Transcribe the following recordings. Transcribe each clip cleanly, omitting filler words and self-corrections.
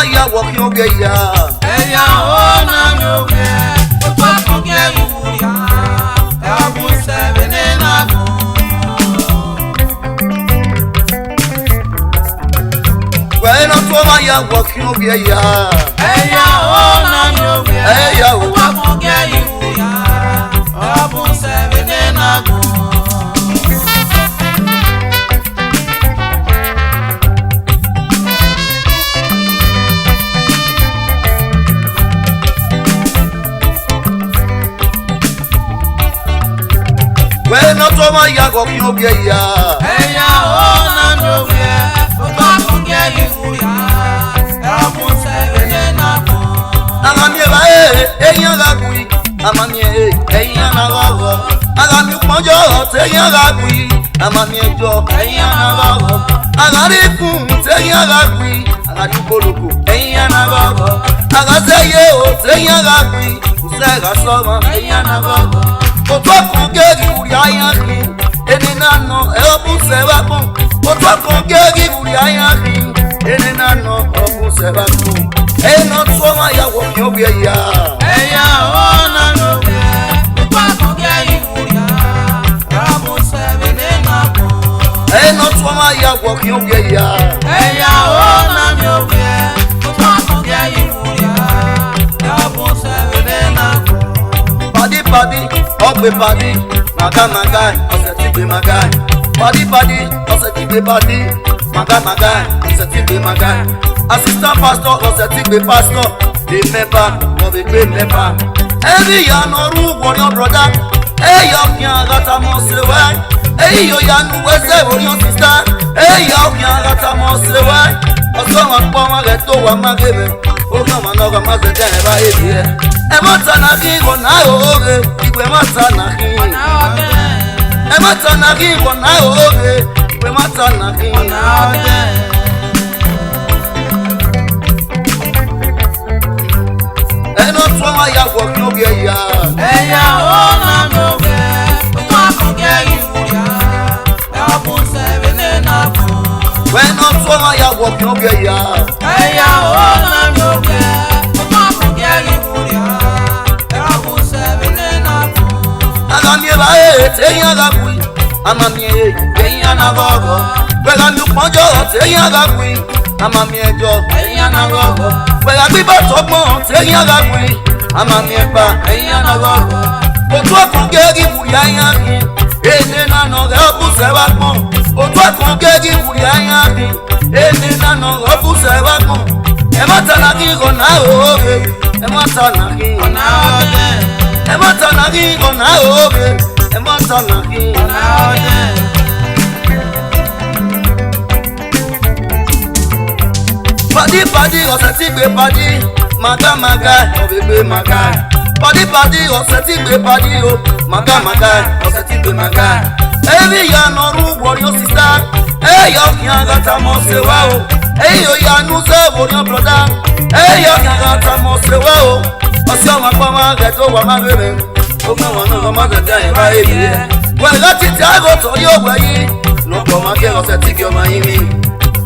toma ya walking over ya. Eya ona nyoge, utwa konge yuria. Ebu sebene nago. Bueno toma ya walking over ya. Eya ona nyoge, utwa konge yuria. Ebu sebene nago. Bueno toma ya walking over ya. Eya ona nyoge, utwa konge yuria. Ebu sebene nago. Amamie ba eyan ga gui. Amamie eyan na gogo. Agami ponjo teyan ga gui. Amamie jo eyan na gogo. Agari fun teyan ga gui. Agari poloko eyan na gogo. Agaseye o teyan ga gui. Usega soma eyan na gogo. Oto kongeri uri ayaki. Eni nano eobu seba kon. Oto kongeri uri ayaki. Eni nano eobu seba kon. Eno toma ya woki obi ya. Eya ona nyoge, utwa konge yuria. Ebu sebene nago. Eno toma ya woki obi ya. Eya ona nyoge, utwa konge yuria. Ebu sebene nago. Padi, ogbe padi, maga, osetigbe maga. Padi, osetigbe padi, maga, osetigbe maga. Assistant pastor, osetigbe pastor, the member of the great member. Every year no rule for your brother. Hey, yo, can't get a muscle way. Hey, yo, ya know what's for your sister. Hey, yo, can't get a muscle way. Someone come and get to one man give it. Oh, come on, no, come on, the ten by here. Ematana na oge, igwe matana Ematana na oge, igwe matana Eno toma ya woki obi ya. Eya ona nyoge, utwa konge yuria. Ebu sebene nago. Eno toma ya woki obi ya. Eya ona nyoge, utwa konge yuria. Ebu sebene nago. Agamie ba teyan ga gui. Amamie teyan na gogo. Pega mi ponjo teyan ga gui. Amamie jo teyan na gogo. Pega biba togbon teyan ga gui. Amamie ba teyan na gogo. Otu akongeri buri ayanki. Ene na no ebu seba kon. Otu akongeri buri ayanki. Ene na no ebu seba kon. Ematana ki gona oge. Ematana ki Ona ode. Ematana ki gona oge. Ematana ki Ona ode. Padi, osetigbe padi, maga, obebe maga. Padi, osetigbe padi, oh, maga, osetigbe maga. Every year no rule for your sister. Hey, yo, can't get a muscle wow. Hey, yo, ya know for your brother. Hey, yo, can't get a muscle wow. Osama Pama get over my baby. Oh, no, my day, right here. Well, let it go to your way. No, come again, osetigbe your Miami.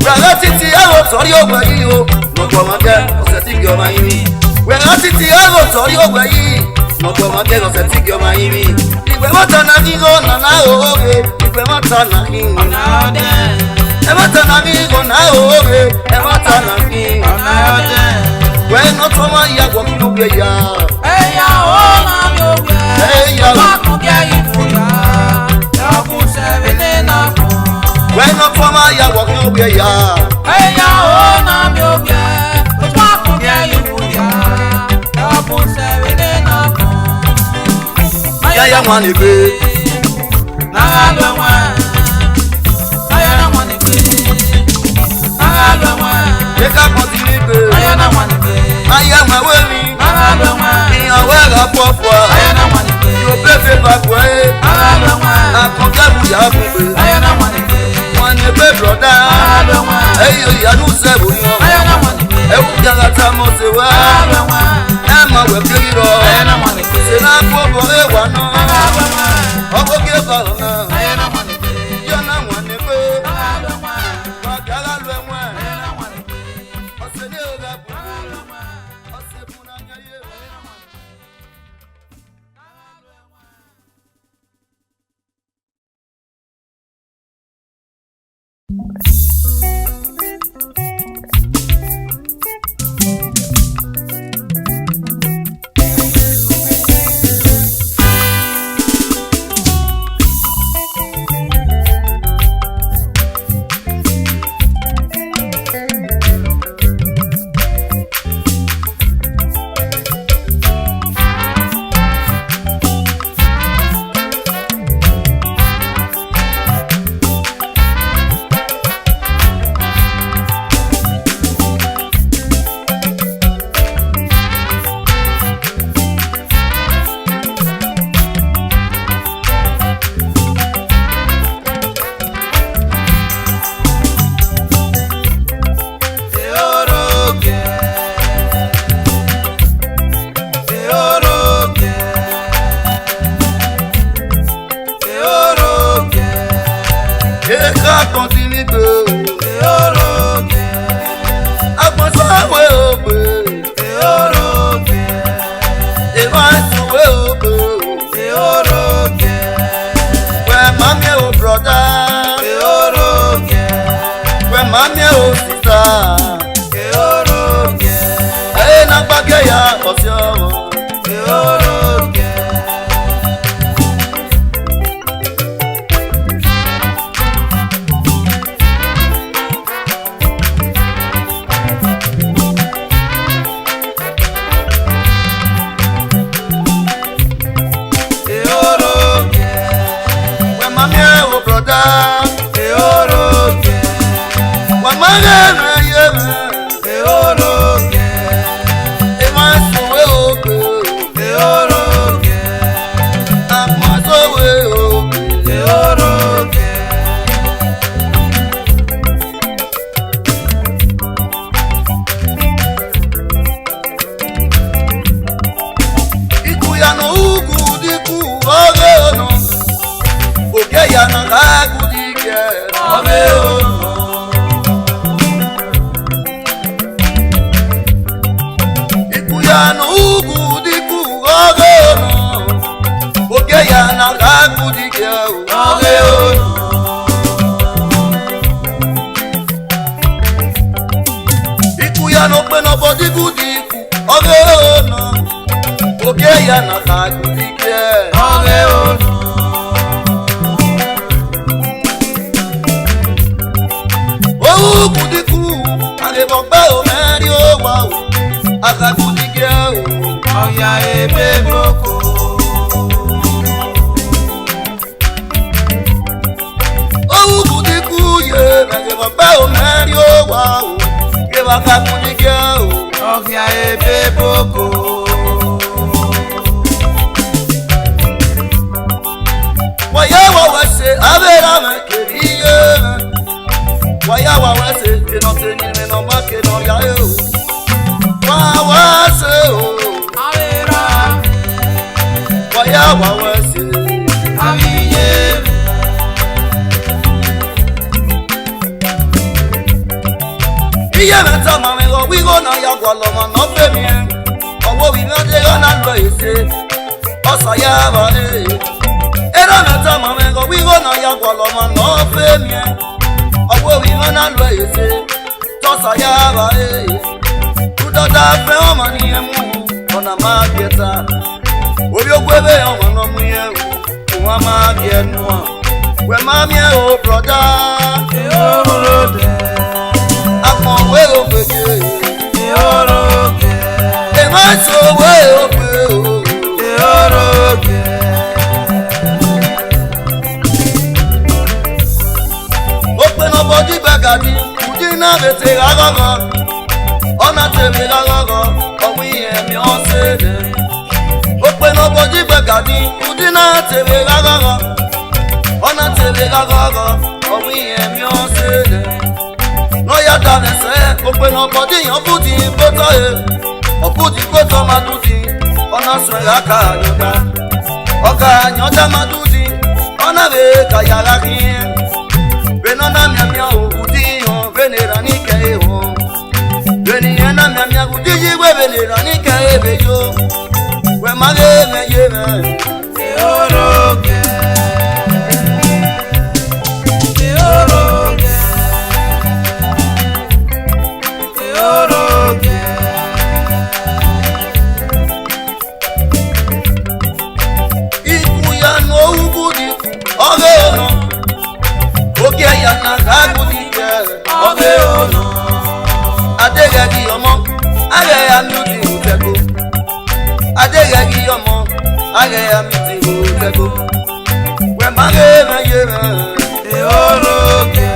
Wẹ́rẹ́ títí ẹ̀rọ sọ́rí ògbẹ́ yìí o, lọ́gbọ̀n ọmọdé ọ̀sẹ̀ tí kì ọmọ yìí mi. Wẹ́rẹ́ títí ẹ̀rọ sọ́rí ògbẹ́ yìí, lọ́gbọ̀n ọmọdé ọ̀sẹ̀ tí kì ọmọ yìí mi. Ìgbẹ́ mọ́ta náà kí ló nàná òwe, ìgbẹ́ mọ́ta náà kí n. Ona ode. Ẹ mọ́ta náà kí ló nàá òwe, ẹ mọ́ta náà kí n. Ona ode. Wẹ́rẹ́ náà tó máa yà wọ́n kí ló gbé yà. Eya ona nyoge, Eya utwa konge yuria. Ebu sebene nago. Wẹ́rẹ́ náà tó máa yà wọ́n kí ló gbé yà. Eya ona nyoge, utwa konge yuria. Ebu sebene nago. Yáyà wọn ni gbé. Nagalwe wọn. Ayana wọn ni gbé. Nagalwe wọn. Ṣé ká kàn sí ní gbé? Ayana wọn ni gbé. Ayé àwọn ewé mi. Nagalwe wọn. Ìyàwó ẹ̀rọ pọ̀ fọ́. Ayana wọn ni gbé. Yóò bẹ́ẹ̀ bá gbọ́ ẹ́. Nagalwe wọn. Àkàndẹ́bù yà á fún gbé. Ayana wọn ni gbé. Wọ́n ní bẹ́ẹ̀ brọ̀dá. Nagalwe wọn. Ẹ̀yìn ìyanu sẹ́wò ni wọ́n. Ayana wọn ni gbé. Ẹ̀wù jàgà tá a mọ̀ sí wá. Nagalwe wọn. Ẹ máa wẹ̀ kiri rọ. Ayana wọn ni gbé. Ṣé náà kó bọ̀ ẹ̀ wà náà? Nagalwe wọn. Ọkọ̀ kí ẹ bá lọ náà. Ayana wọn ni gbé. Yọ̀ náà wọ́n ní pé. Nagalwe wọn. Wàgàrà lu ẹ̀wọ̀n. Ayana wọn ni gbé. Ọ̀sẹ̀ ní ọ̀gá. kakudike Oge ono. adegagi ọmọ agẹya mi ti hù tẹko adegagi ọmọ agẹya mi ti hù tẹko wẹmage mẹye mẹ. Ero-rogie.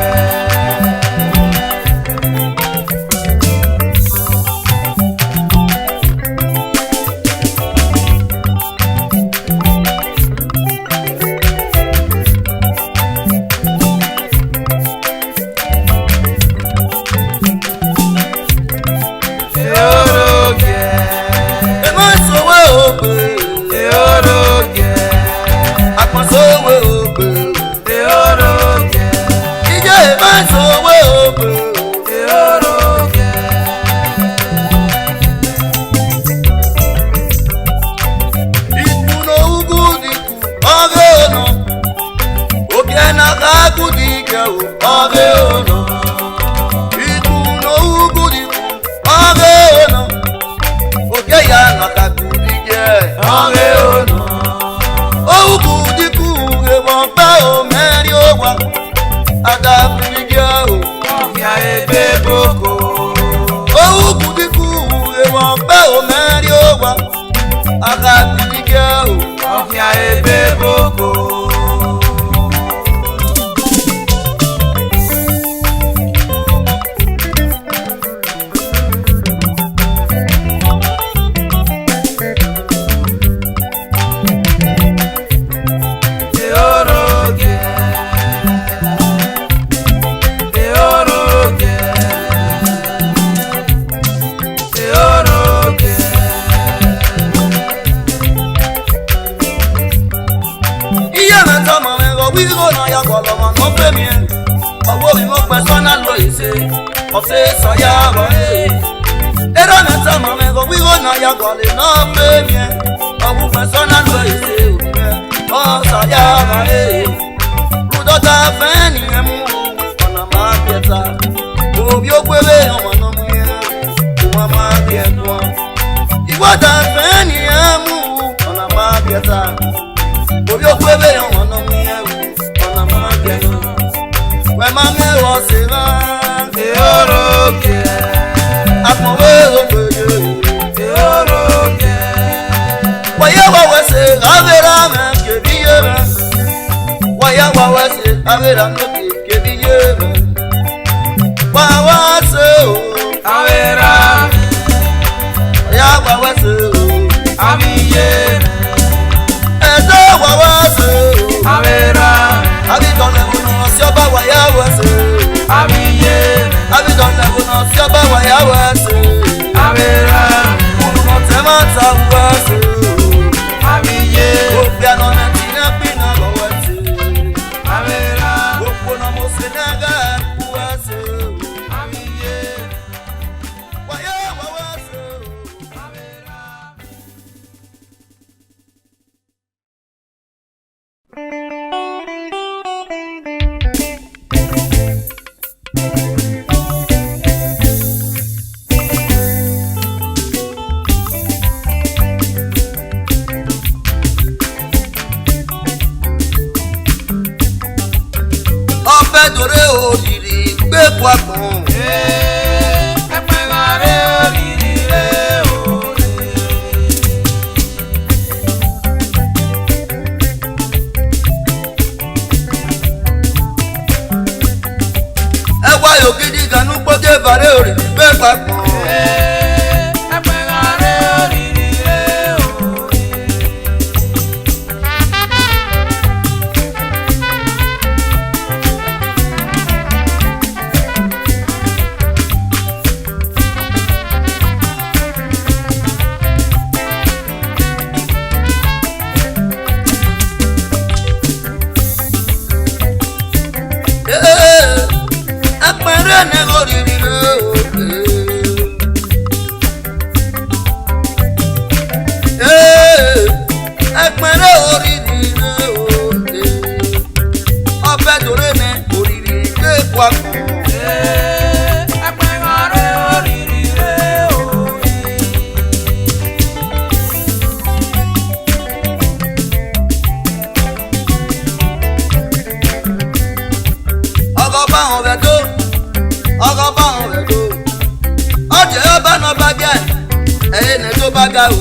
ọgọba ọbẹdo ọgọba ọbẹdo ọjẹ ọba n'ọba gẹ ẹyẹ nẹjọ bá ga o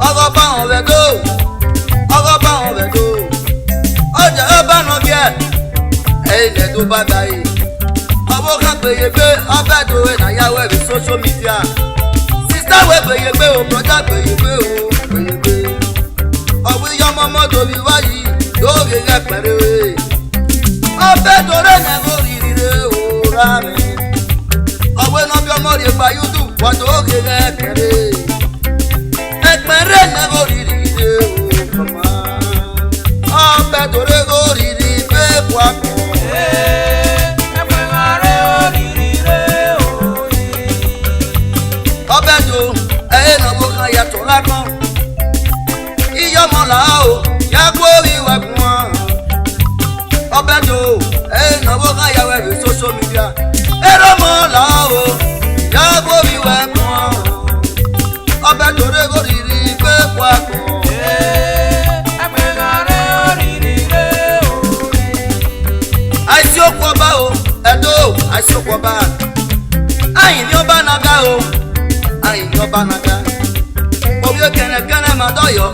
ọgọba ọbẹdo ọgọba ọbẹdo ọjẹ ọba n'ọgẹ ẹyẹ nẹjọ bá ga yìí ọbọ kan gbèyègbè ọbẹdo ẹnàyàwó ẹbí social media sista wẹ gbèyègbè o brọdá gbèyègbè o gbèyègbè ọwọ iyọmọ mọtò bí wáyé lórí rẹ pẹrẹ ọbẹdo rẹ nẹgọ rírire o rà mí ọwọ iná bí ọmọ rẹ gba YouTube wà lórí rẹ pẹrẹ ẹpẹrẹ nẹgọ rírire o kọmá ọbẹdo rẹ gọ rírì pé kwakọ. ọbẹdo ẹyẹ nàbó kan yàtọ̀ lákàn iyọmọlá o yàgbó ìwà kún wọn ọbẹdo ẹyẹ nàbó kan yàwó ẹbí social media ẹrọmọlá o yàgbó ìwà kún wọn ọbẹdo rẹ kò rírì pé kwakọ. àìsí òkú ọba o ẹdọ àìsí òkú ọba àyìn ní ọba nàgà o àyìn ní ọba nàgà òbí kẹnẹkẹnẹ máa dọyọ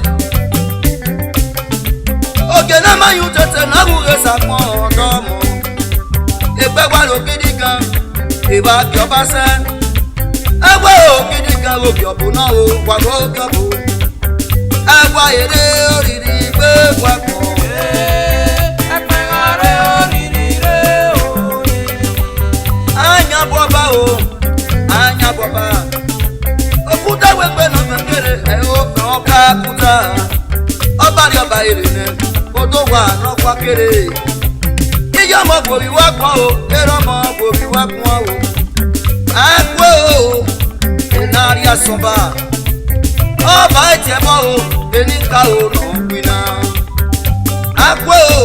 òkè náà máa yún tètè náà wúre sàpọn ọdọ mọ ìpẹ wà ló gidi gan ìwà kí ọba sẹ ẹgbẹ ògidì gan òbí ọbùn náà o wà ló kẹbù ẹgbẹ ayédè òrìrì gbé wàpọ. Anyabọba o anyabọba òkúta wẹgbẹ náà fẹkẹrẹ ẹ ó fẹ ọkà kúta ọba ní ọba èrè kó tó wà lọkọ kéré yíyá ọmọ gbòbí wá pọn o eré ọmọ gbòbí wá pọn o àgbẹ o ìnárí àsọba ọba ìtẹmọ o ẹnìkà o nà ọgbìnà àgbẹ o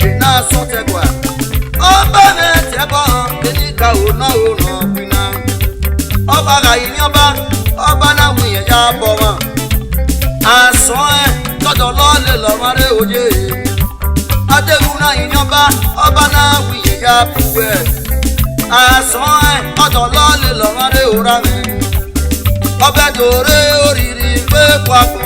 ìná sọtẹgbà ọba mẹtẹbọ ẹnìkà o nà o nà ọgbìnà ọba kàyí ní ọba náà wíyẹn yá bọ wọn àsán ẹ tọdọ lọlẹ lọmọdé òye adéhùn náà yìí ní ọba náà wíyẹn yá buwẹ àsán ẹ tọdọ lọlẹ lọmọdé òra mi ọbẹ dòre òrìrì gbé kwakọ.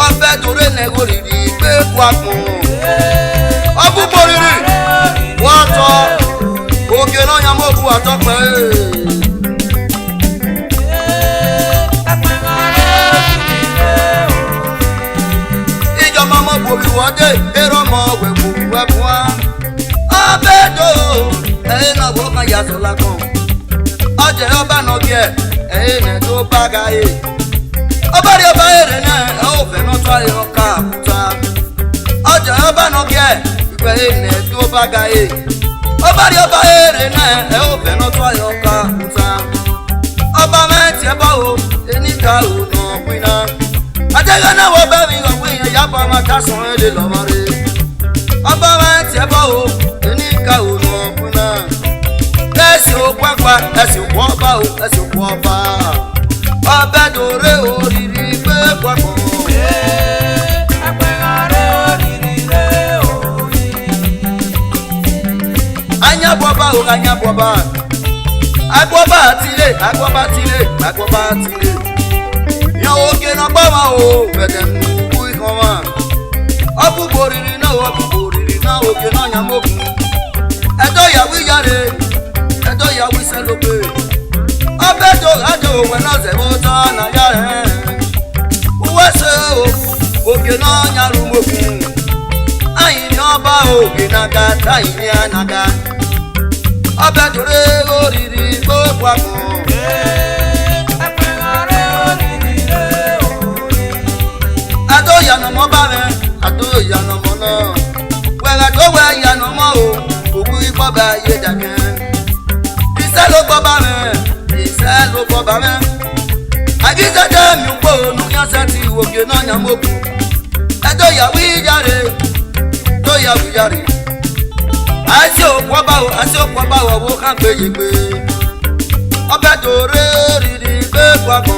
ọbẹ dòre nẹgò rìrì gbé kwakọ. ọgbùgbò rìrì wọ́n tọ́ òkè náà yàn mọ́ bu àtọ́pẹ́. ìjọba mọ́ bòbí wọ́dé èrò mọ́ wẹ̀kú wẹ̀kú wá. ọbẹ̀dọ̀ ẹ̀yìn náà wọ́n kan yàtọ̀ lákàn. ọjẹ́ ọba náà kí ẹ̀yìn náà tó bá ga yé. ọba rí ọba èrè náà ẹ̀ ò fẹ́ náà tó ayé ọkà àkúta. ọjẹ́ ọba náà kí ìgbẹ́ ẹ̀yìn náà tó bá ga yé. ọba rí ọba èrè náà ẹ ò fẹ́ náà tó ayọ̀ ká kúta ọba mẹ́tì ẹ bá wo ẹnìkà ò nà pinna àjẹgẹ́ náà wọ́n bẹ́ẹ̀ mi ọ̀pọ̀ èèyàn yàpọ̀ máa ká sàn ẹ́ lè lọ́mọ rẹ̀ ọba mẹ́tì ẹ bá wo ẹnìkà ò nà pinna ẹ̀sìn òkú àpá ẹ̀sìn òkú ọba o ẹ̀sìn òkú ọba ọbẹ̀ dòre òrìrì gbé pàpọ̀. Anyabọba o anyabọba agbọba tile agbọba tile agbọba tile yan oge na gbọmọ o gbẹdẹ nùkú ikán wa ọbùbò rírì náà oge náà yan mọkùn ẹjọ ìyàwó ìyáre ẹjọ ìyàwó ìsẹlógbè ọbẹ tó rájò òwe náà zẹwọ tán náyà rẹ wúwẹ ṣe o oge náà yan rúmọkùn àyìn ní ọba oge nàga táyìn ní ànàga. ọbẹ̀ dòre òrìrì gbogbo àpò. àtó ìyànàmọ́ bá rẹ̀ àtó ìyànàmọ́ náà wẹ̀rẹ̀ tó wẹ̀ ìyànàmọ́ o òwú ikọ́ bá yé dàgẹ́. iṣẹ́ ló gbọ́ bá rẹ̀ iṣẹ́ ló gbọ́ bá rẹ̀. àgídẹ́dẹ́ mi ń pò núyànṣẹ́ ti wòkè náà yàn mọ́kù. ẹjọ́ ìyàwó ìyàrá tó yàwó ìyàrá. àìsí òkú ọba wọ̀ wó kàn gbéyègbé ọbẹ̀ dòre rírì gbé pàmò.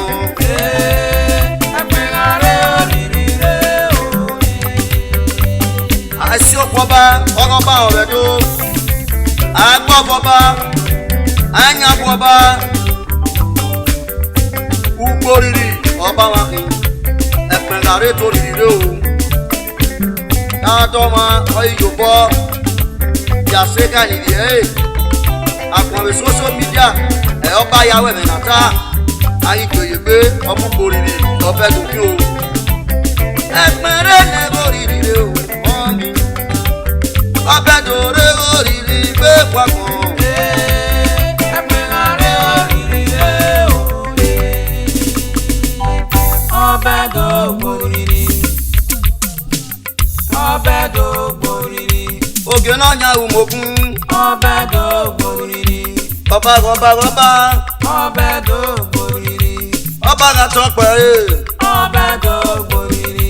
ọba ọ̀rẹ́dó agbọ́ bọba anya bọba ugbo riri ọba wa kì ẹ̀pẹ̀láre tó riri rẹ o dáadọ́ ma ọyọ bọ́ yàsẹ́ ká nìyí ẹ̀ àkànwé social media ẹ̀ ọba yàwó ẹ̀mẹ̀ nàta ayíkèyè pé ọmọ riri ọbẹ̀ gòkè o ẹ̀pẹ̀rẹ̀ nẹ́gbọ̀ riri rẹ o ọ̀mí ọbẹ̀ dòrè oriri gbé pàkàn. Oge náà nya umokun. Ọbẹ̀ dògbò rírì. Ọba rọba rọba. Ọbẹ̀ dògbò rírì. Ọba ra tọpẹ e. Ọbẹ̀ dògbò rírì.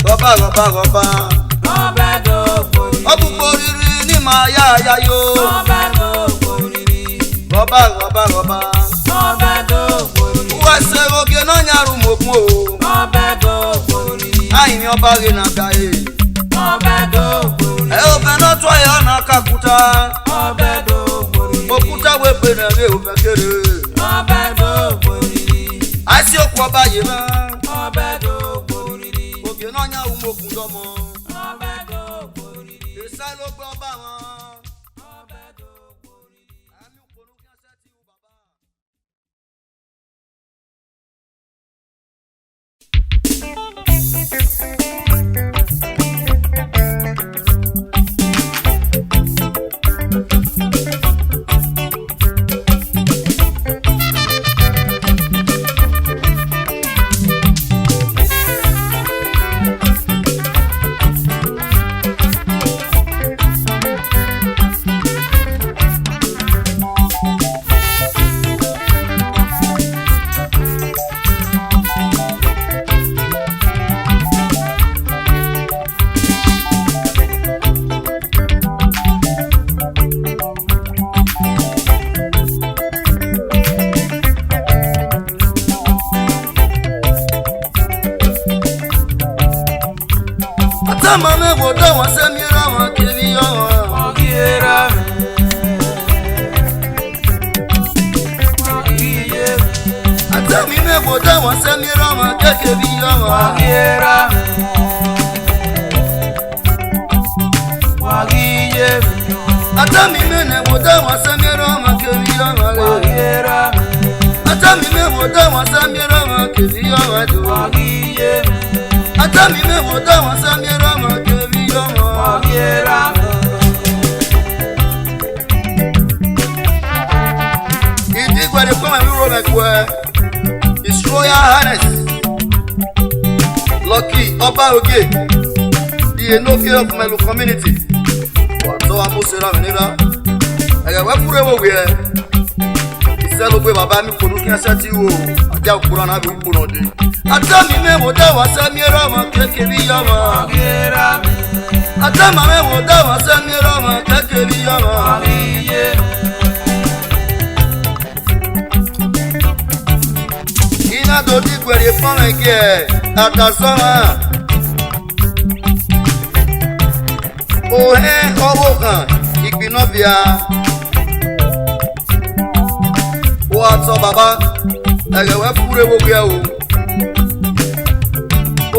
Rọba rọba rọba. Ọbẹ̀ dògbò rírì. Ọbùgbò rírì ní màá yá ya yo. Ọbẹ̀ dògbò rírì. Rọba rọba rọba. Ọbẹ̀ dògbò rírì. Wẹ̀sẹ̀ oge náà nya umokun o. Ọbẹ̀ dògbò rírì. Àyìn ọba rẹ̀ nàgbà e. Ọbẹ̀ dògbò rírì. Ẹ ọbẹ̀ náà tọ́ ẹ̀ ọ̀nà kakuta. Ọbẹ̀ dògbò rírì. Òkúta wo pe nà lé òfẹ́ kéré. Ọbẹ̀ dògbò rírì. Àìsí òkú ọba yìí mọ́. Ọbẹ̀ dògbò rírì. Oge náà nya umokun dọ́mọ. Ọbẹ̀ dògbò rírì. Èsà ló gbọ́ ọba wọn. Ọbẹ̀ dògbò rírì. Àmì òpònú kí á sẹ́tì wù bàbá. Atama me wodo wọn se mi ra wọn kiri wọn. Ọ̀gìrà mi. Ọ̀gìyè mi. Atami me wodo wọn se mi ra wọn kekeri wọn. Ọ̀gìrà mi. Ọ̀gìyè mi. Atami me ne wodo wọn se mi ra wọn kiri wọn. Ọ̀gìrà mi. Atami me wodo wọn se mi ra wọn kiri wọn. Ọ̀gìyè mi. Atami me wodo wọn se mi ra wọn kiri wọn. Ọ̀gìrà mi. Ìdígbẹ̀rẹ̀ fún ẹ̀mí Romẹ̀kùẹ́, His Royal Highness, Lucky Ọba Oge, the Enoke of Melu Community, Wàtọ́ Amúsera Mìnira, ẹ̀yẹ̀wẹ́ fúrẹ́ wò wíẹ̀, ìṣẹ́ ló gbé bàbá mi kò ní kí ẹsẹ̀ tí wò, àjẹ́ òkúra náà bí kúrò dé. Atami mẹ́wò dáwà sẹ́mi rọ́mọ kékeré yọmọ. Ọ̀gìrà mi. Atama mẹ́wò dáwà sẹ́mi rọ́mọ kékeré yọmọ. Ọ̀gìyè mi. Iná dòdì gbèrè fún ẹ̀gẹ́ àtàsọ́mà. Òhẹ́ ọwọ́ kan ìgbìnà bíà. Ó àtọ̀ bàbá ẹ̀gẹ̀wẹ́ fúre gbogbo ẹ̀ o.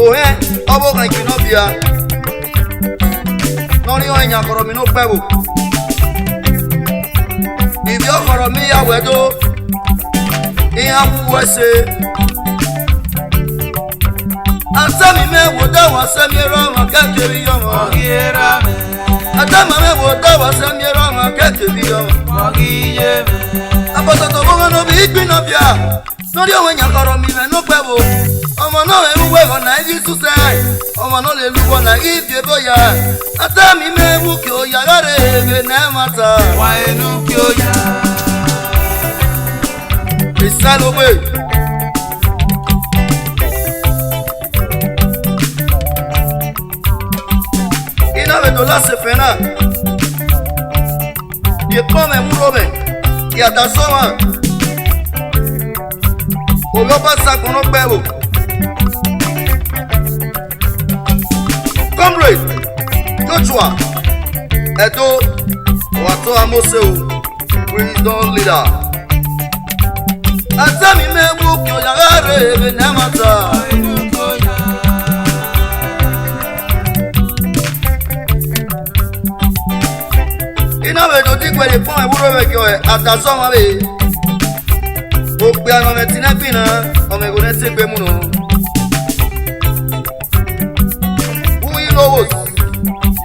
Òhẹ́ ọwọ́ kan ìgbìnà bíà. Nọ́rí ọ̀yìn àkọ̀rọ̀ mi ló pẹ́ wò. Ìbí ọkọ̀rọ̀ mi yàwó ẹ̀dó. Ìyá wúwo ẹsẹ̀. Atami mẹ́wò dáwà sẹ́mi rọ́mọ kékeré yọmọ. Ọ̀gìrà mi. Atama mẹ́wò dáwà sẹ́mi rọ́mọ kékeré yọmọ. Ọ̀gìyè mi. Abọ́tọ̀tọ̀ bọ́mọ náà bí ìgbìnà bíà. Nọ́rí ọ̀wọ́ ẹ̀yàn kọ̀rọ̀ mi rẹ̀ ló pẹ́ wò. Ọmọ náà lè lúwẹ̀ wọ̀ náà ibi súsẹ̀. Ọmọ náà lè lúwọ̀ náà ibi ebóyà. Atami mẹ́wò kí o yàrá rẹ̀ ègbè náà má ta. Wà inú kí ó yá. Ìsálógbè. Iná mẹ́tò láti fẹ́ náà. Ìkọ́ mẹ́múrò mẹ́. Ìyàtà sọ́wọ́n. Olóbá sàkùnrin pẹ̀lú. Comrade Joshua Edo Wato Amoseu Wisdom leader Atami mebu kyo yagare benemata Ina we do digwe le pon ewuro we kyo e ataso ma be O pe ano me tinapina o me go ne segbe mu no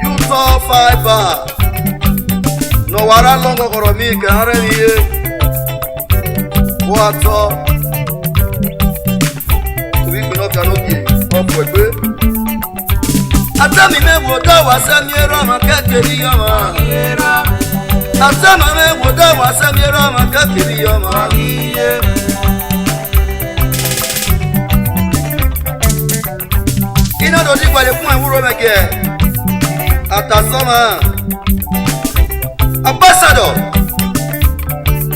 You saw fiber. No wara longo koromi kare niye. Wato. We cannot canopi. Opwe. Atami me woda wasamiera makakeri yama. Atama me woda wasamiera makakeri yama. Ina do di kwale fun ewuro meke atasoma ambassador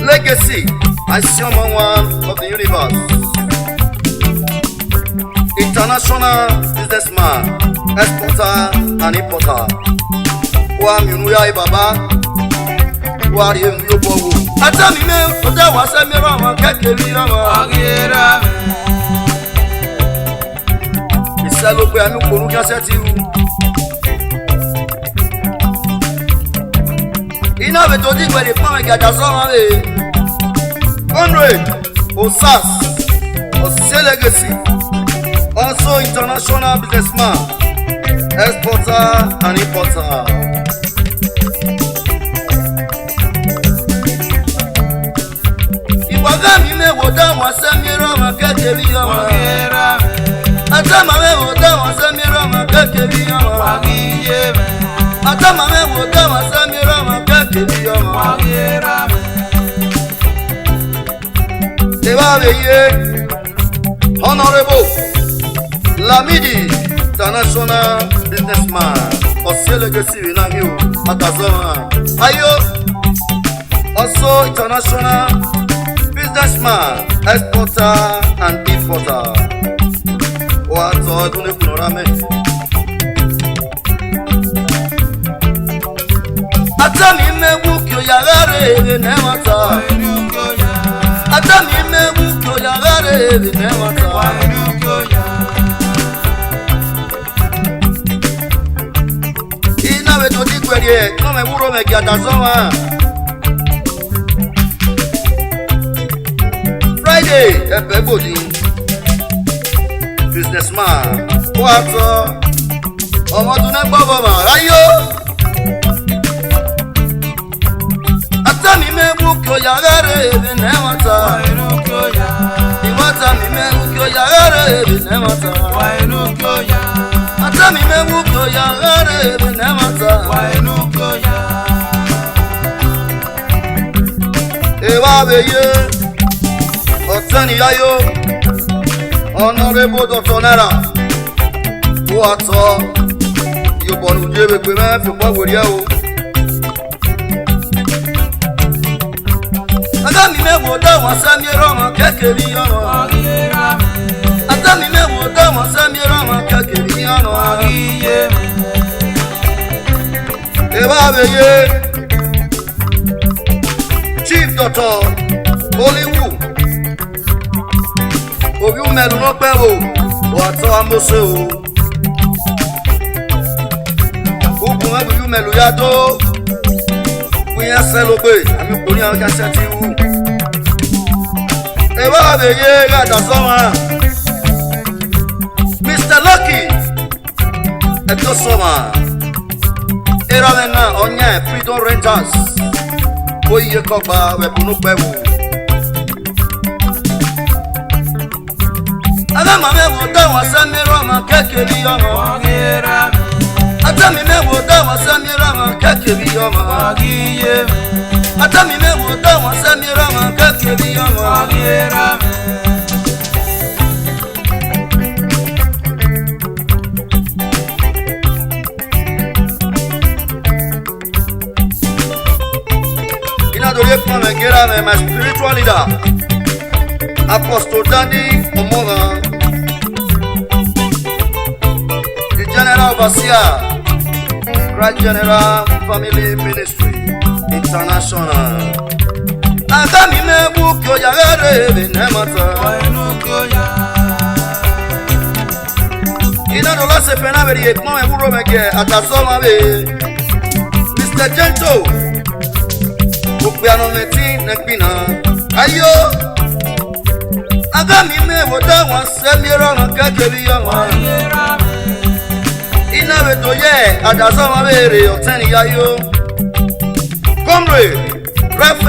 legacy Asioma one of the universe international businessman exporter and importer wa minuya ibaba wa ri enu yobowo atami me oda wasamira wa kekeri ama Salo pe anu koru kaseti u Ina be to digbe le pon gada so ma be 100 Osas Osas legacy also international businessman exporter and importer Iwaga mi me woda wa samira ma kekeri yo Atama me woda wasamira makakeri yama Atama me woda wasamira makakeri yama Eva veye Honorable Lamidi international businessman Osas legacy winagi o atazoma Ayo also international businessman exporter and importer Wato dune kunorame Atami mebu kyo yagare benemata Atami mebu kyo yagare benemata Ina we to digwerie no me buro me kiata soma Friday ebebodi businessman Wato ọmọ tún ní gbọ́ bọ̀mọ̀ ráyó Atami mẹ́bù kí o yàrá rẹ̀ èbì nẹ́wọ̀ta Ìwọ́ta mi mẹ́bù kí o yàrá rẹ̀ èbì nẹ́wọ̀ta Atami mẹ́bù kí o yàrá rẹ̀ èbì nẹ́wọ̀ta Ewa beye ọ̀tẹ́ni yáyó Honorable Dr. Naira Wato Yobonu jebe pe me fi po wori e o Atami me wo da won samira mo kekeri yono Atami me wo da won samira mo kekeri yono Eba beye Chief Dr. Hollywood Obi umelu no pe o Wato Amoseu Ogun abu umelu ya to Kuya selogbe ami kori an kaseti u Ewa beye ga da so wa Mr. Lucky Eto soma Eramena onya Freedom Rangers Oye kokpa webunu pe wo Atami me wo da wasamira ma kekeri yono Atami me wo da wasamira ma kekeri yono Atami me wo da wasamira ma kekeri yono Ina do ye pon me gera me my spiritual leader Apostle Danny Omora the General Overseer Grand General Family Ministry International. Agami me bukyo ya gare benemata. Ina no la se pena veri ekmo e buro mege atasoma be. Mr. Gento. Ukpiano meti nekpina. Ayo. Agami me woda wan semira na kakebi ya wan. Ina beto ye atasoma be oteni ayo. Comrade Prof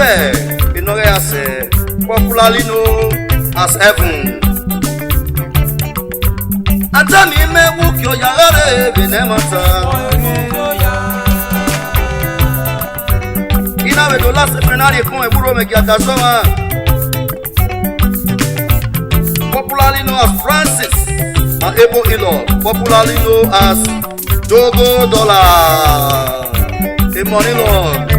popularly known as Heaven. Atami me wukyo yagare benemata. Ina we do last penari kon eburo me giata soma. Popularly known as Francis and Ebo Ilo, popularly known as Dogo Dollar, the money lord.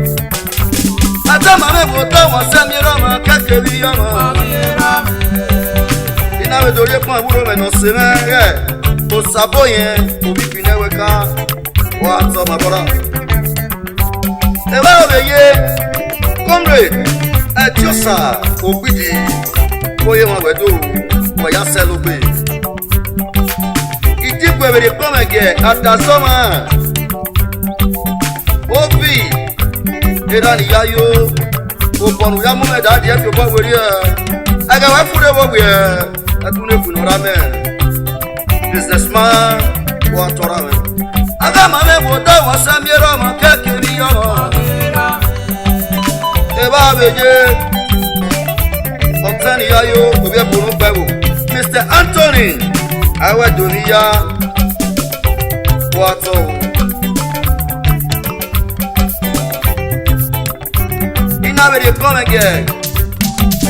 Atama me bota wan samira ma kakebi yama. Ina we do ye kon eburo me no se me o sabo yen o bi pine we ka wa to ma bora. E ba obeye comrade Etiosa Ogbidi oye wọn we do o ya celebrate. Idipo we dey come again atasoma. Obi Eda ni yayo o ponu ya mo me da die fi bo weri aga wa fure bo we atune funu rame businessman wa torame aga ma me bo da wa samira ma kekeri yo e ba beje otani yayo obi e bonu pewo Mr. Anthony awe doniya wa to we dey come again.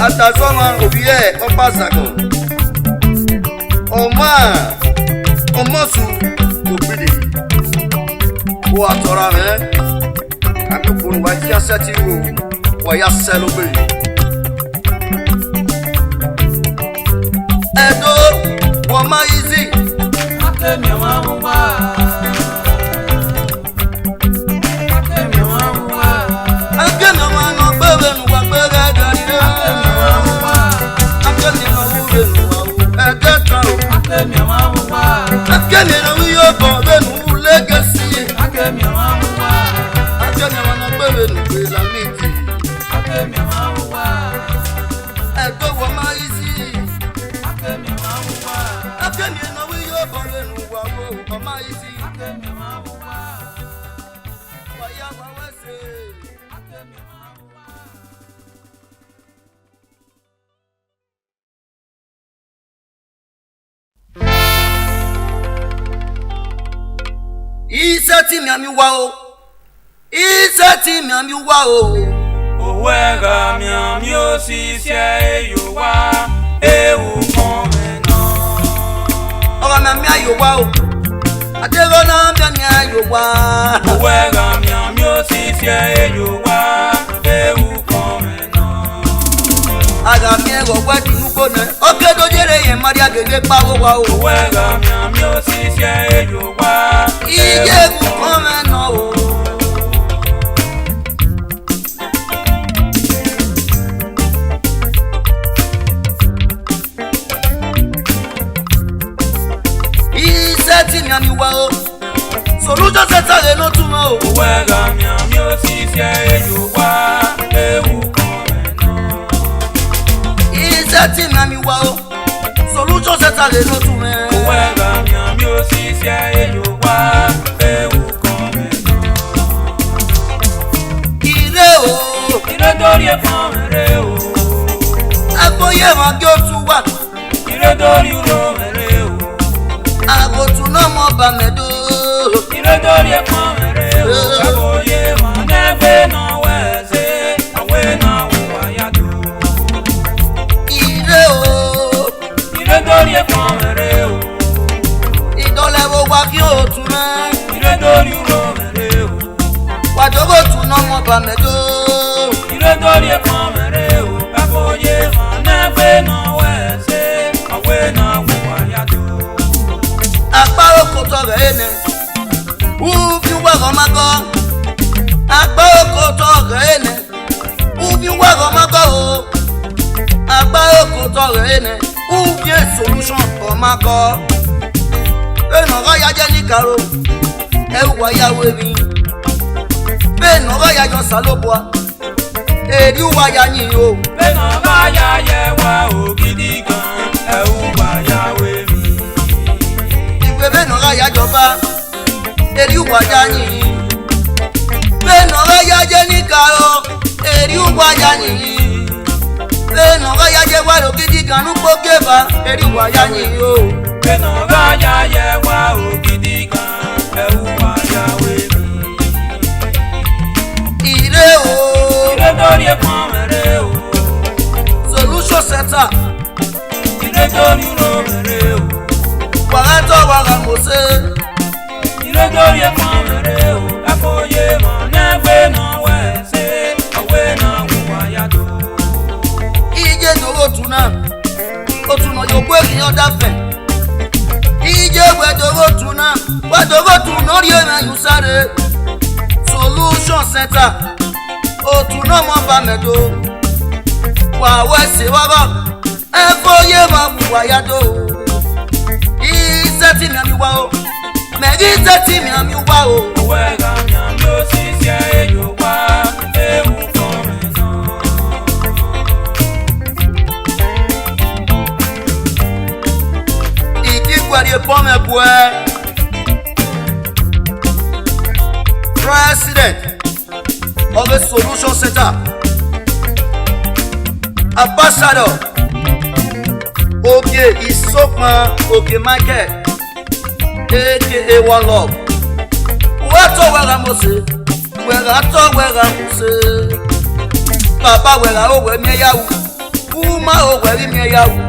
Atasoma obiye opasago. Omosu Ogbidi. Wo atora me. Akukuru wa ti aseti wo ya celebrate. Edo wo ma easy. Akemi wa mu wa. Akemi na wiyo ko benu legacy. Akemi wa wa. Akemi wa na benu pe la miti. Akemi wa wa. Edo wo ma easy. Akemi wa wa. Akemi na wiyo ko benu wa ma easy. Akemi wa wa. Wa ya wa wese. Akemi wa wa. Isati mi ami wa o. Isati mi ami wa o. Owega mi ami o si se eyo wa. Ewu kon me na. Oga mi ami ayo wa o. Adego na mi ami ayo wa. Owega mi ami o si se eyo wa. Ewu kon me na. Aga mi ego wa dinu kone. Oke do jere yen Maria gege pa wo wa o. Owega mi ami o si se eyo wa. Ije ku kome no o. Isati mi ami wa o. Solution setare no tuma o. Owega mi ami o si se eyo wa. Ewu kon me na. Isati mi ami wa o. Solution setare no tuma. Owega mi ami o si se eyo wa. Ewu kon me na. Ire o. Ire dori e kon mere o. Agboye ma ki o tu wa. Ire dori uro mere o. Agotu no mo ba medo. Ire dori e kon mere o. Agboye ma negbe na wese. Awe na wa ya do. Ire o. Ire dori e kon mere o. Idole wo wa ki o tu me. Ire dori uro mere o. Wa dogo tu no mo ba medo. Ire dori e kon mere o. Agboye ma negbe na wese. Awe na wa ya do. Aparo ko to re ne. U fi wa go ma go. Agba okoto rene. Ubi wago mago. Agba okoto rene. Ubi solution for mago. Eno ya je ni karo. Ewa ya webi. Beno ya jo salobwa. Eri wa ya yin o. Beno ya ye wa ogidi gan. Ewa ya webi. Iwe beno ya joba. Eri wa ya yin. Beno ya je ni karo. Eri wa ya yin. Beno ya je wa ogidi gan nu pokeba. Eri wa ya yin o. Beno ya ye wa ogidi gan. Ewa ya webi. Ire o. Iredori ekwamere o. Solution center. Iredori uromere o. Warato waramose. Iredori ekwamere o. Akoye ma negbe na wese. Awe na wuwayado. Ije do otuna. Otuna yogwe yan dafe. Ije we do otuna. Wa do otuna ori na yusare. Solution center. Otuna mo ba medo. Wa wese wago. Efoye ma wuwayado. Iseti mi ami wa o. Megi iseti mi ami wa o. Awe ga mi ami osisi eyo wa. Ewu kọrin Ikikwari pome bue. President of the Solution Center. Ambassador. Okay, Isokma. Okay, Michael. AKA One Love. Wato wera mose. Wera to wera mose. Papa wera owe mi yawu. Uma owe mi yawu.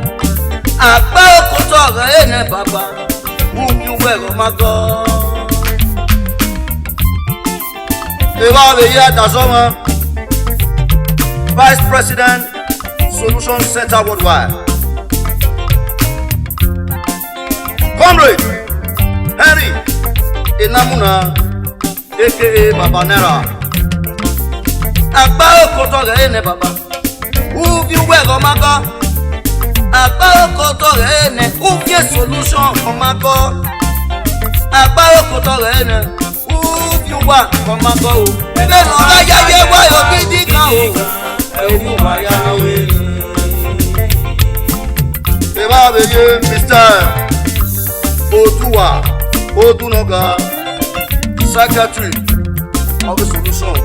Agba okoto re ene baba. Ubi wera mago. Eva Beya Dazoma, Vice President, Solution Center Worldwide. Comrade Henry Inamuna, aka Baba Nera. Agba okoto re ene baba. Ubi wera mago. Agba okoto re ene. Ubi solution mago. Agba okoto re ene. Wa komago o leno ayaye wa yo gidi kan o ewu wa ya we e ba be ye Mr. Otuwa Odunoga Secretary of the Solution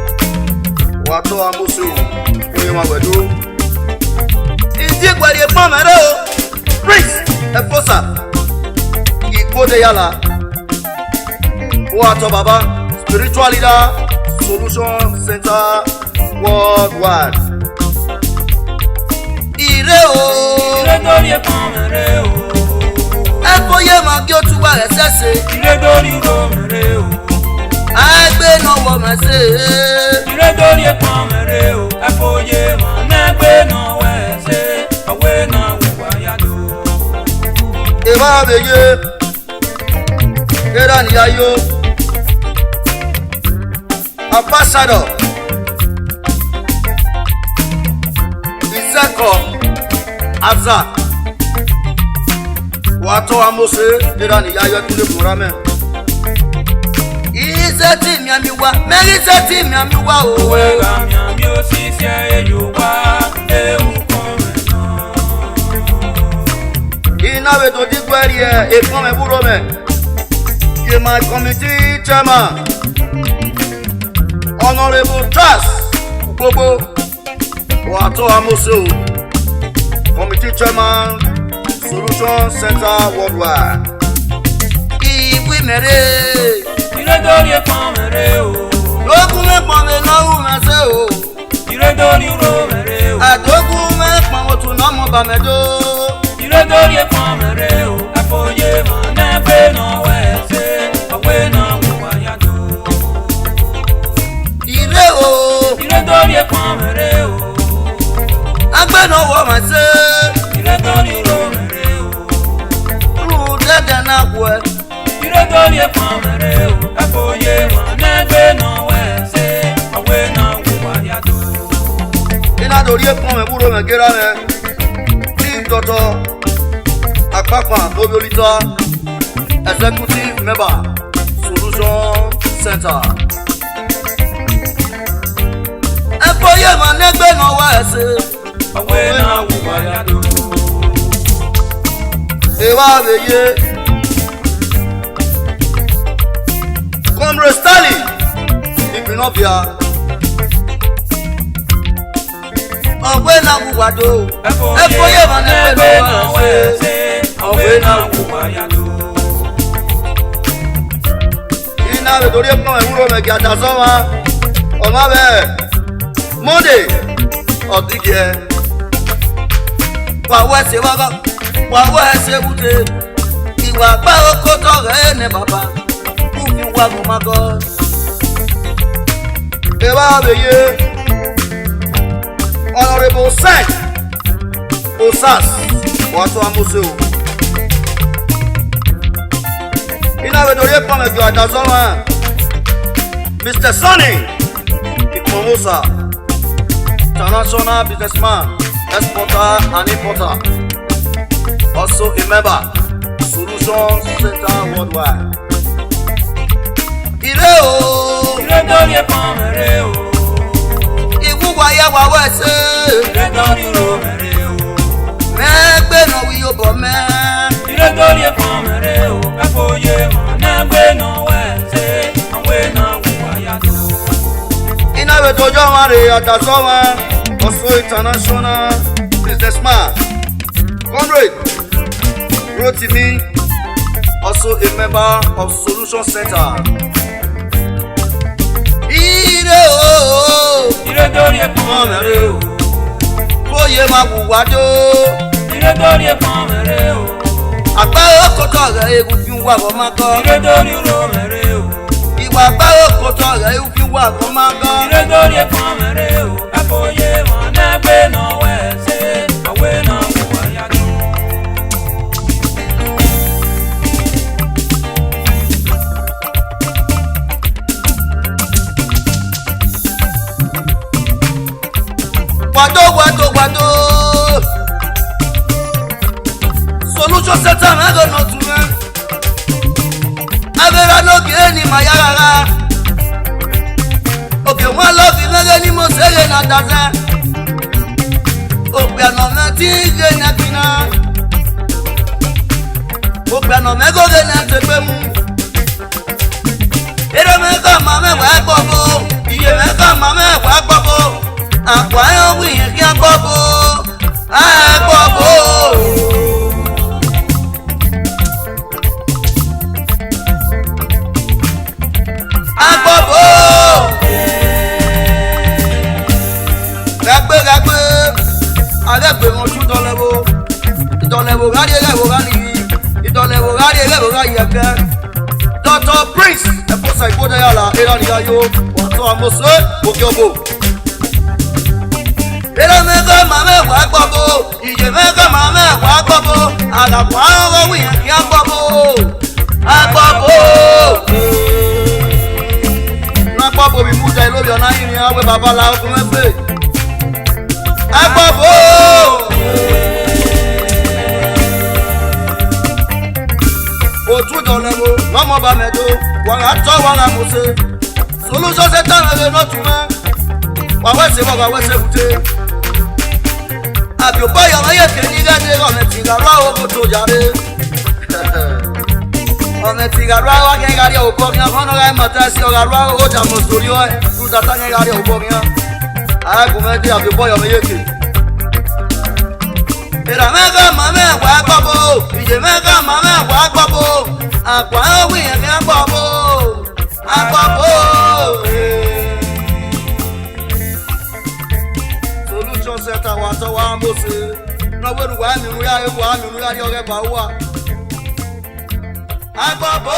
wa to amoso oye ma wedo indi gwari pon mere o Prince Efosa Igbo yala wa to baba Spiritual leader, Solution Center Worldwide. Ire o. Iredori ekwamere o. Efoye ma ki o tuwa resese. Iredori uromere o. Agbe no wo ma se. Iredori ekwamere o. Efoye ma negbe na wese. Awe na wuwayado. Eba beye. Era ni ayo. Ambassador Iseko Aza Wato amose era ni yayo tule burame Iseti mi ami wa Meri seti mi ami wa o Wega mi ami osisi eyo wa ewu kọrin Inawe to digweri e kon me buro me Ke my committee chairman Honorable Trust Gbogbo Wato Amoso Committee Chairman Solution Center Worldwide Iwi mere Iredori ekwamere o. Logun mepon me na umese o Iredori uromere o. Adogun mepon otu na mo ba medo Iredori ekwamere o. Afoye ma negbe na wese. Awe na wuwayado. Ire o Iredori ekwamere o. Agbe no wo ma se Iredori uromere o. Ru dede na gwe Iredori ekwamere o. Afoye ma negbe na wese. dorie pon me buro me gera me ni toto akpakpa nobiolita executive member solution center Efoye ma negbe no wa ese Awe na wuwa ya do. Ewa beye Comrade Stanley Ibinobia Awe na wuwa do Efoye ma negbe no wa ese Awe na wuwa ya do. Ina be dori pon ewuro me ki ataso wa o ma be Monday odige wa wese bute iwa pa okoto re ne baba ku mi wa go ma God e ba be ye honorable Saint Osas wa to amose o ina be dori pon me ki ataso wa Mr. Sonny Ikomosa international businessman, exporter and importer. Also a member, Solution Center Worldwide. Ire dorie pon mere o. Iwuwa ya wa wese. Ire dorie ro mere o. Megbe no wi obo me. Ire dorie pon mere o. Efoye ma negbe no wese. Awe na wuwa ya do. Ina be tojo mare ataso wa. Also international businessman, Comrade Rotimi, also a member of Solution Center. Ire dorie pon mere o. Foye ma wuwa do. Ire dorie pon mere o. Apa okoto re egun fi wa go ma ko. Ire dorie ro mere o. Iwa apa okoto re egun fi wa go ma ko. Ire dorie pon mere o. Efoye ma negbe no wese. Awe na wuwa ya do. Wado Solution Center me go no tu me Abera no ge ni mayara Oke won lo fi me ni mo sere na daze Ope no me ti ge na kina Ope no me go ge na tepe mu Ere me ka ma me wa gbogbo Iye me ka ma me wa gbogbo Akwa yo wi ki agbogbo agbogbo agbogbo Gagbe Agbe mo tu Dolewo gari yeke Dr. Prince Efosa Ibode yala era ni ayo wa to amose okiobo Ere mega mame wa gbogbo ije mega mame wa gbogbo alakwa owo wi ki agbogbo na gbogbo bi mu dai lobi ona yin awe baba la ogun mefe agbogbo otu dolewo momo ba medo wa to wa mose Solution Center le no tume wa wese bute Abio boy o ye ke ni gade o me ti garwa o to jare o me ti garwa wa ke gari o ko kan no ga mata si o garwa o ja mo story o ru data ke gari o ko kan a go me ti abio boy o me ye ke Era mega mame wa gbogbo ije mega mame wa gbogbo akwa o wi ke gbogbo agbogbo Solution Center wa to wa mose no weru wa mi ya ewu ami ya ri ore ba wa agbogbo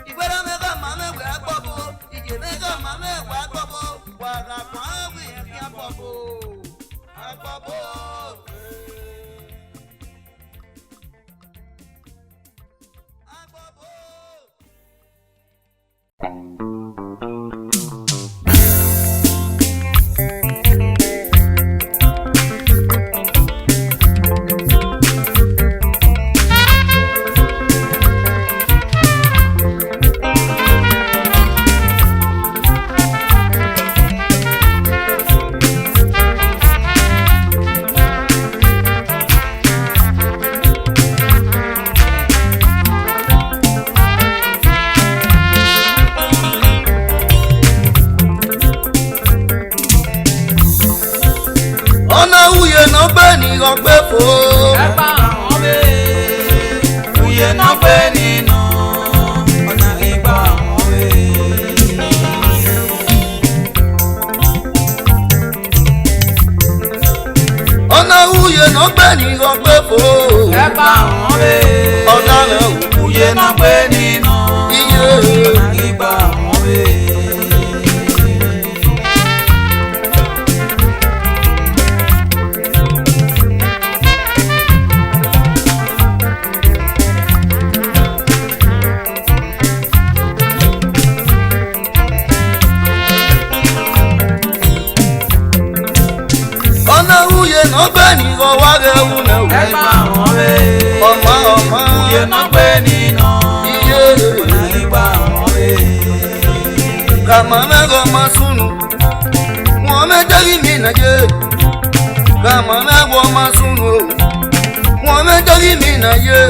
Igbera mega mame we agbogbo ije mega mame wa agbogbo wa ga kwa wi ki agbogbo agbogbo Babo no beni go befo. Ẹ̀pà àwọn bẹ́ẹ̀. Oyè náà pé nínú. Ọ̀nà ìgbà àwọn bẹ́ẹ̀. Ọ̀nà oyè no beni go befo. Ẹ̀pà àwọn bẹ́ẹ̀. Ọ̀nà rẹ̀ oyè náà pé nínú. iye. Ọ̀nà ìgbà àwọn bẹ́ẹ̀. Ọ̀nà oyè no beni go wa ge una. Ẹ̀pà àwọn bẹ́ẹ̀. Ọmọ ọmọ. oyè náà pé nínú. Iye. Ọ̀nà ìgbà àwọn bẹ́ẹ̀. Kama me go masunu. Mo me jagi mi na je. Kama me go masunu. Mo me jagi mi na je.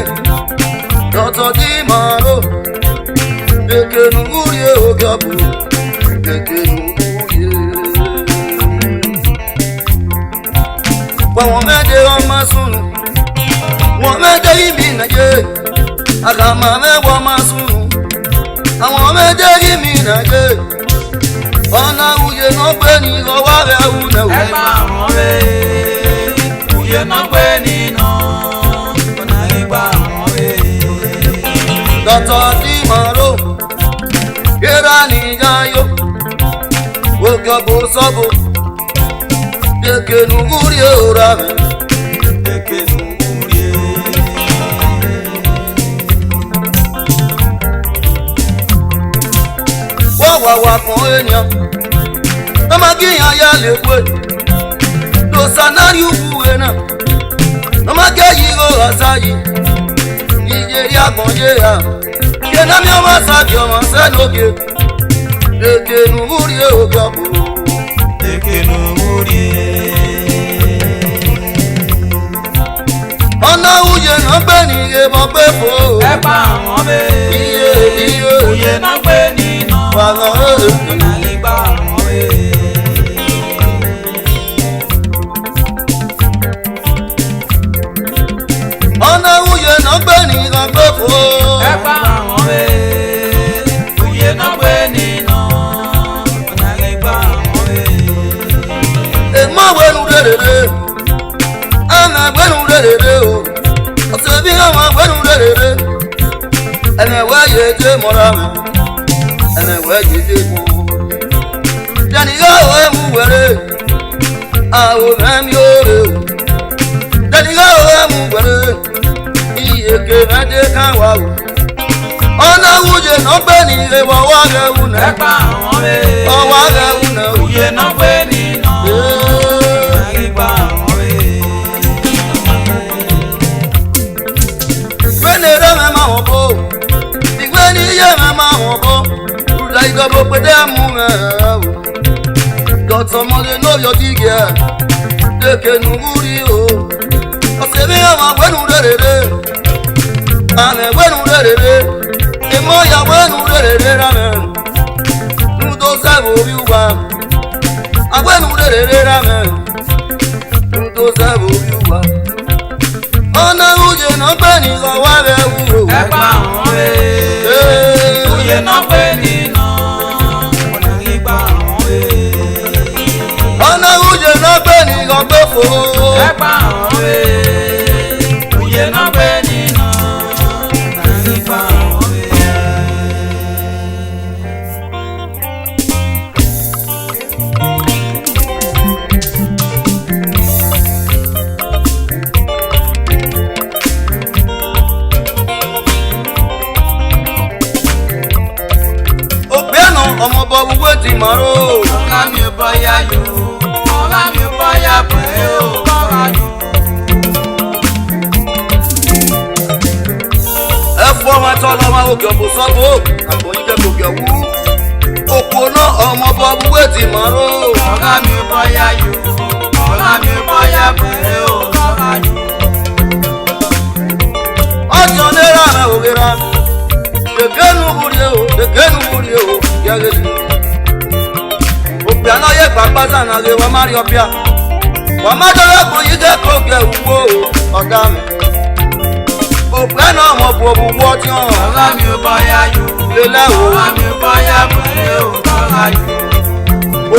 Toto di maro. Deke nunguri o gabu. Deke nunguri. Mo me de go masunu. Mo me jagi mi na je. Akama me go masunu. Àwọn méjèèjì mi náà jẹ́ ọ̀nà òye náà pé ní ọwọ́ rẹ̀ wù náà. Ẹ̀pà àwọn bẹ́ẹ̀. oyè náà pé nínú. Ọ̀nà ìgbà àwọn bẹ́ẹ̀. Dọ̀tọ̀ tí màá lò kíra níjà yó òkè bó sọ́bù kéèké nùgúrí òòrà mi. Kéèké nùgúrí. Wọ́n wà wà fún ènìyàn ọmọ kíyàn yá lè pé lò sanari òkúwe náà ọmọ kéyìí ó ọ̀sá yìí ìjẹ́rí àgbọ̀njẹ́ yà kíná mi ọmọ sábì ọmọ sẹ́lógé kéèké nùgúrí òògà bò. Kéèké nùgúrí. Ọ̀nà òye náà gbé ní ìbọn pé fò. Ẹ̀pà àwọn bẹ́ẹ̀. Iye. oyè náà pé nínú. Wàhálà Ọ̀nà ìgbà àwọn bẹ́ẹ̀. ọ̀nà òye náà gbé ní ìbọn pé fò. Ẹ̀pà àwọn bẹ́ẹ̀. oyè náà pé nínú. Ọ̀nà ìgbà àwọn bẹ́ẹ̀. Èmọ̀ wẹ̀nu rèrèrè ẹ̀mẹ̀ wẹ̀nu rèrèrè o ọ̀sẹ̀ bí ọmọ wẹ̀nu rèrèrè ẹ̀mẹ̀ wẹ̀ yé dé mọ́ra mi ẹ̀mẹ̀ wẹ̀ yé dé mọ́. Jẹ̀nìyà ò ẹ̀mú wẹ̀rẹ̀ àwọn mẹ́mi ó rè o. Jẹ̀nìyà ò ẹ̀mú wẹ̀rẹ̀ iyèké mẹ́tẹ́ káwa o. Ọ̀nà òye náà gbé ní ìwọ̀ wá rẹ̀ wù náà. Ẹ̀pà àwọn bẹ́ẹ̀. Ọwọ́ rẹ̀ wù náà. oyè náà pé nínú. Ọ̀nà ìgbà àwọn bẹ́ẹ̀. Gbẹ́nẹ̀rẹ́ mẹ́ máa wọ̀ bó, ìgbẹ́ ní iye mẹ́ máa wọ̀ bó, rúdà ìjọba pété mú mẹ́ o. Dọ̀tọ̀mọdé ló yọ dígì ẹ̀, lékè nùgúrí o. Ọ̀sẹ̀ bí ọmọ wẹ́nu rèrèrè, àmẹ́ wẹ́nu rèrèrè, ìmọ̀ ya wẹ́nu rèrèrè rámẹ́. Nùdó sẹ́wọ̀ orí wa, àwẹ́nu rèrèrè rámẹ́. Nùdó sẹ́wọ̀ orí wa. Ọ̀nà òye náà gbé ní ọwọ́ rẹ̀ wúro. Ẹ̀pà àwọn bẹ́ẹ̀. oyè náà pé nínú. Ọ̀nà ìgbà àwọn bẹ́ẹ̀. Ọ̀nà òye náà gbé ní ọgbẹ́ fò. Ẹ̀pà àwọn bẹ́ẹ̀. oyè náà pé nínú. Ọ̀nà ìgbà àwọn bẹ́ẹ̀. Ògbénu ọmọ bọ wúwé ti màró. Ọ̀gá mi ò bọ́yá yó. Ọ̀gá mi ò bọ́yá pẹ̀ ó. Ọ̀gá yó. Ẹ̀fọ́ ọmọ ẹ̀tọ́ lọ́wọ́ òkè ọ̀bùn sọ́bù. Àgbọ̀nyíkẹ́ gòkè wú. Òpó náà ọmọ bọ wúwé ti màró. Ọ̀gá mi ò bọ́yá yó. Ọ̀gá mi ò bọ́yá pẹ̀ ó. Ọ̀gá yó. Ọjọ́ náírà rẹ̀ òwúrọ̀. Dèkénu wúri o, dèkénu wúri o, yẹ́gẹ́dì. Òpìà náà yẹ gbàgbá sànà lè wọ́n má rí ọpíà. Wamadara boyige koge uwo odame. Opena mo bobu wotion. Ọ̀gá mi ò bọ́yá yó. Lele o. Ọ̀gá mi ò bọ́yá pẹ̀lẹ́ ò bọ́yá yó.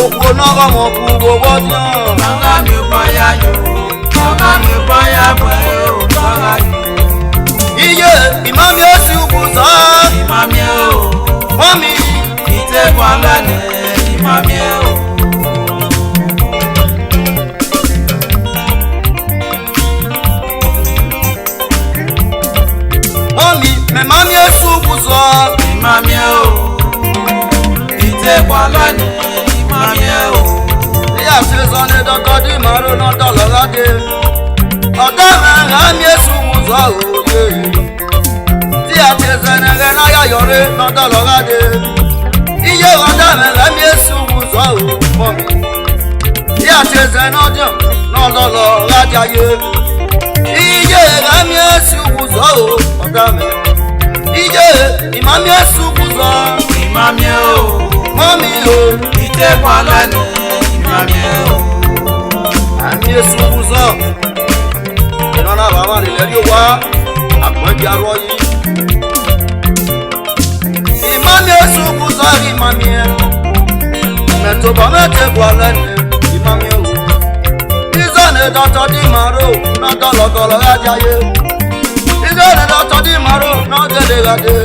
Oko noro mo bu wotion. Ọ̀gá mi ò bọ́yá yó. Ọ̀gá mi ò bọ́yá pẹ̀lẹ́ ò bọ́yá yó. Iye imami esi ubuza. Ìmàmí ẹ̀ o. Mami. Ìtẹ́kùn alẹ́ ìmàmí ẹ̀ o. Mami esi ubuza. Ìmàmí ẹ̀ o. Ìtẹ́kùn alẹ́ ìmàmí ẹ̀ o. Iya season de doctor di maro no dollar de. Oda mami esi ubuza o ye. Iya season de na ya yore no dollar de. Iye oda mami esi ubuza o mami. Iya season no dollar ye. Iye mami esi ubuza o oda mami. Iye imami esi ubuza. Ìmàmí ẹ̀ o. Mami o. Ìtẹ́kùn alẹ́ ìmàmí ẹ̀ o. Ami esi ubuza. Ìrànà bàbá rẹ̀ lẹ́rí wá àpọ̀jù arọ yìí. Imami esi ubuza imami ẹ̀. Mẹ̀tọ́bà mẹ́tẹ̀kù alẹ́ ni imami ẹ̀ o. Ìzọ́ni dọ́tọ̀ di màró náà dọ́lọ́gọ́lọ́ rájáyé. Ìzọ́ni dọ́tọ̀ di màró náà gẹ́dẹ́gàdé.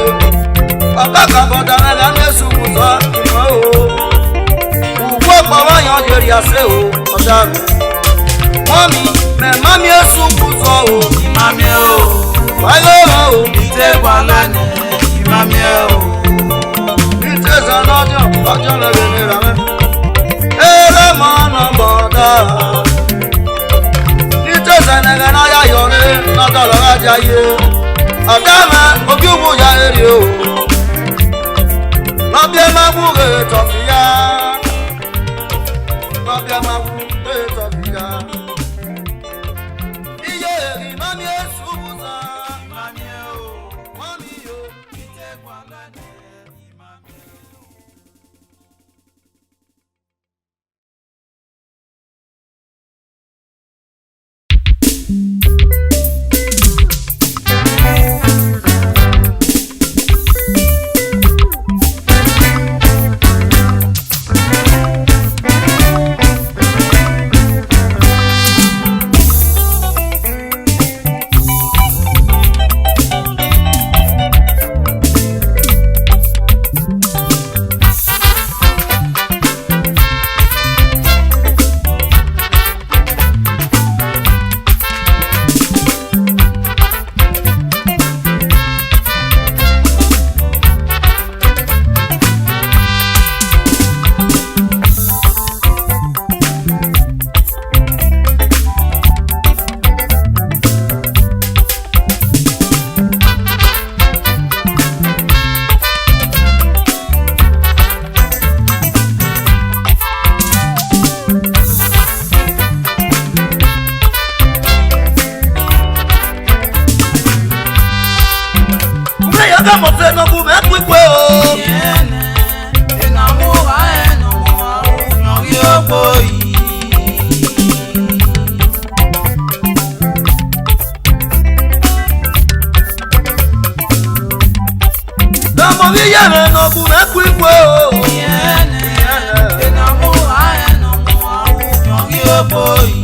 Ọ̀gá kàbọ̀dà mẹ́lẹ́ ní esi ubuza ìmọ̀ o. Ugbo pọ̀wọ́ yan jẹ́rì àṣẹ o ọ̀dà mi. Mami esi ubuza o. Ìmàmí ẹ̀ o. Wáyé o. Ìtẹ́kùn alẹ́ ìmàmí ẹ̀ o. Ìtẹ̀sẹ̀ lọ́jọ́ lẹ́rẹ̀ ní ìrànlẹ́. Eré mọ́ ọ̀nà bọ̀dá. Ìtẹ̀sẹ̀ nẹ̀gẹ̀ náà yá yọrí lọ́dọ̀ lọ́wọ́ jáyé. Ọ̀dà mẹ́ ojú ìwú ya èrè o. Lọ́bí ẹ máa wú rè tọ̀fìyà. Lọ́bí ẹ máa wú rè tọ̀fìyà. Iye èrì mami esi ubuza. Ìmàmí ẹ̀ o. Mami o. Ìtẹ́kùn alẹ́ ìmàmí ẹ̀ o. Yaga mose no bu me kwikwe o. Yene, enamora enamora nyori oboyi. Damo mi yere no bu me kwikwe o. Yene, enamora enamora nyori oboyi.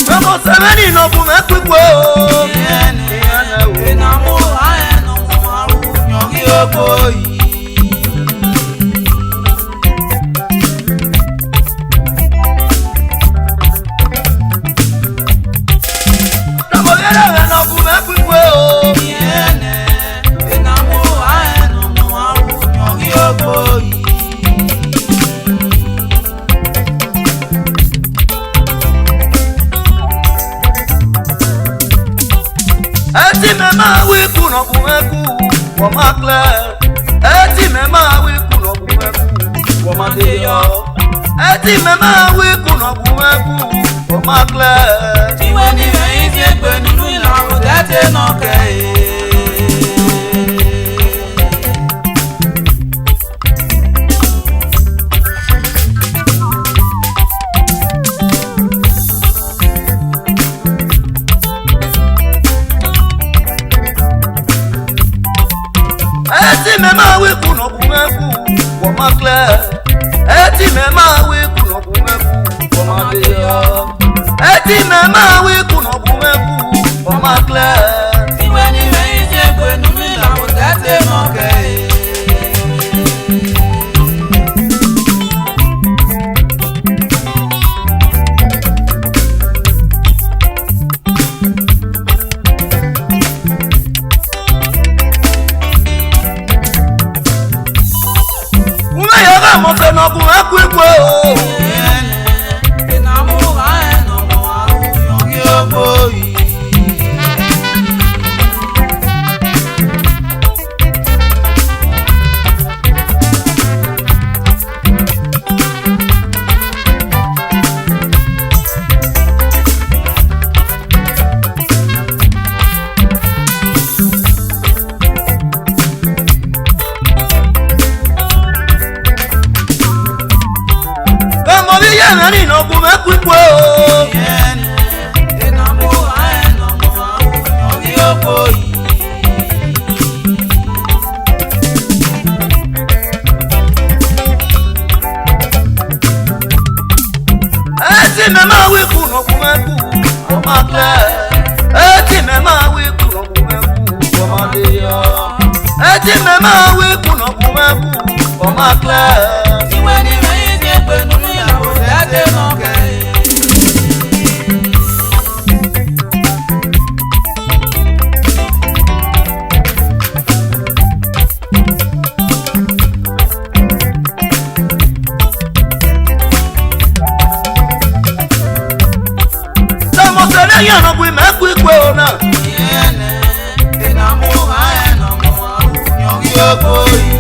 Damo semeni no bu me kwikwe o. Yene, enamora enamora nyori oboyi. Damo yere no bu me kwikwe o. Yene, enamora enamora nyori oboyi. Eti me ma wi ku no bu me ku. Wo ma clear. Eti me ma wi ku no bu me ku. Wo ma de yo. eti mema wiku no bumeku o makle Tiwe ni isi egbe nunu ila odete no ke eti mema wiku no bumeku o makle eti mema wiku no bumeku o madeyo eti mema wiku no bumeku o makle Tiwe ni isi egbe nunu ila odete no ke mo fe no ku ekwekwe o ina mu ha no mo aru yogi oboyi nani no ku ekwekwe o ina mu ha no mo aru yogi oboyi eti mema wiku no ku eku o makle eti mema wiku no ku eku o madeyo eti mema wiku no ku eku o makle Tiwe ni isi egbe nunu ila odete no ke ya no ku ekwekwe o na ina mu ha no mo aru yogi oboyi